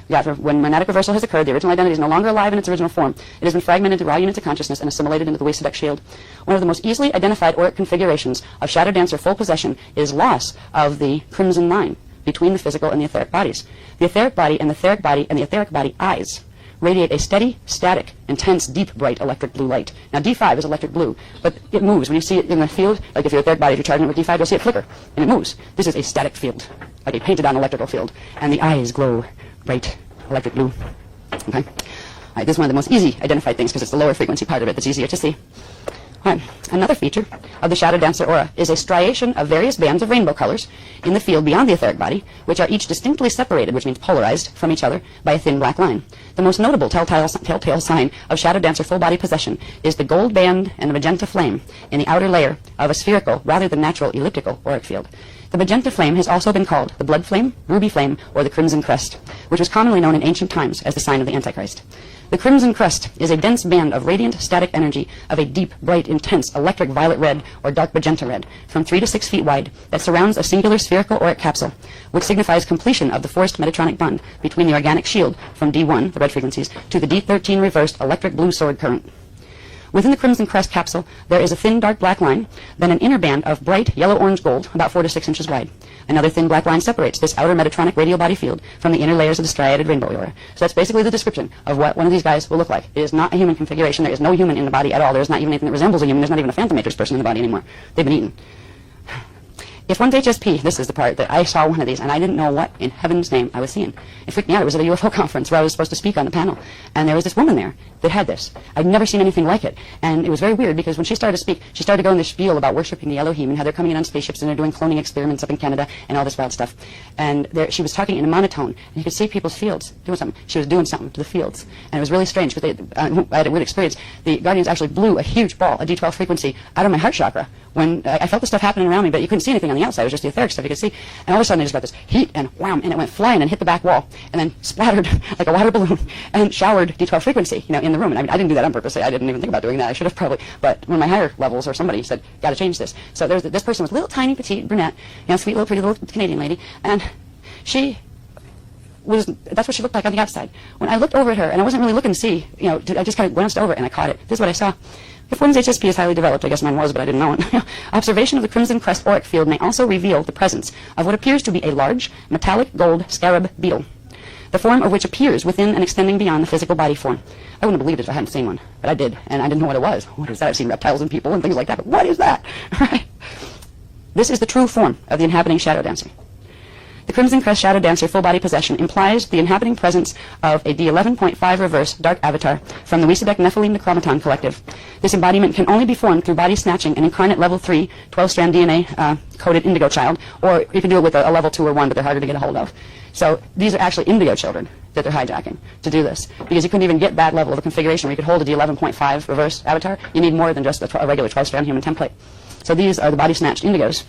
When magnetic reversal has occurred, the original identity is no longer alive in its original form. It has been fragmented into raw units of consciousness and assimilated into the waste shield. One of the most easily identified auric configurations of shadow dancer full possession is loss of the crimson line between the physical and the etheric bodies. The etheric body and the etheric body and the etheric body eyes radiate a steady, static, intense, deep, bright electric blue light. Now, D5 is electric blue, but it moves. When you see it in the field, like if your etheric body, if you're charging it with D5, you'll see it flicker, and it moves. This is a static field, like a painted-on electrical field, and the eyes glow bright electric blue. Okay? All right, this is one of the most easy identified things because it's the lower frequency part of it that's easier to see. All right. Another feature of the shadow dancer aura is a striation of various bands of rainbow colors in the field beyond the etheric body, which are each distinctly separated, which means polarized, from each other by a thin black line. The most notable telltale sign of shadow dancer full body possession is the gold band and the magenta flame in the outer layer of a spherical rather than natural elliptical auric field. The magenta flame has also been called the blood flame, ruby flame, or the crimson crest, which was commonly known in ancient times as the sign of the Antichrist. The crimson crest is a dense band of radiant static energy of a deep, bright, intense, electric violet red or dark magenta red from 3 to 6 feet wide that surrounds a singular spherical auric capsule, which signifies completion of the forced metatronic bond between the organic shield from D1, the red frequencies, to the D13 reversed electric blue sword current. Within the crimson crest capsule, there is a thin dark black line, then an inner band of bright yellow-orange gold, about 4 to 6 inches wide. Another thin black line separates this outer metatronic radial body field from the inner layers of the striated rainbow aura. So that's basically the description of what one of these guys will look like. It is not a human configuration. There is no human in the body at all. There is not even anything that resembles a human. There's not even a phantom matrix person in the body anymore. They've been eaten. If one's HSP, this is the part that I saw one of these, and I didn't know what in heaven's name I was seeing. It freaked me out. It was at a UFO conference where I was supposed to speak on the panel, and there was this woman there that had this. I'd never seen anything like it, and it was very weird because when she started to speak, she started going this spiel about worshiping the Elohim and how they're coming in on spaceships and they're doing cloning experiments up in Canada and all this wild stuff. And there, she was talking in a monotone, and you could see people's fields doing something. She was doing something to the fields, and it was really strange because I had a weird experience. The Guardians actually blew a huge ball, a D12 frequency, out of my heart chakra when I felt the stuff happening around me, but you couldn't see anything on the outside. It was just the etheric stuff you could see. And all of a sudden, I just got this heat and wham, and it went flying and hit the back wall, and then splattered like a water balloon and showered D12 frequency, in the room. And I mean, I didn't do that on purpose. I didn't even think about doing that. I should have probably. But one of my higher levels or somebody said, got to change this. So there's this person was little, tiny, petite, brunette, sweet little, pretty little Canadian lady, and she that's what she looked like on the outside. When I looked over at her, and I wasn't really looking to see, I just kind of glanced over and I caught it. This is what I saw. If one's HSP is highly developed, I guess mine was, but I didn't know it. Observation of the crimson crest auric field may also reveal the presence of what appears to be a large, metallic gold scarab beetle, the form of which appears within and extending beyond the physical body form. I wouldn't have believed it if I hadn't seen one, but I did, and I didn't know what it was. What is that? I've seen reptiles and people and things like that, but what is that? Right? This is the true form of the inhabiting shadow dancer. The Crimson Crest Shadow Dancer full body possession implies the inhabiting presence of a D11.5 reverse dark avatar from the Weesadek Nephilim Necromaton Collective. This embodiment can only be formed through body snatching an incarnate level 3 12-strand DNA coded indigo child, or you can do it with a level 2 or 1, but they're harder to get a hold of. So these are actually indigo children that they're hijacking to do this, because you couldn't even get that level of a configuration where you could hold a D11.5 reverse avatar. You need more than just a regular 12-strand human template. So these are the body snatched indigos.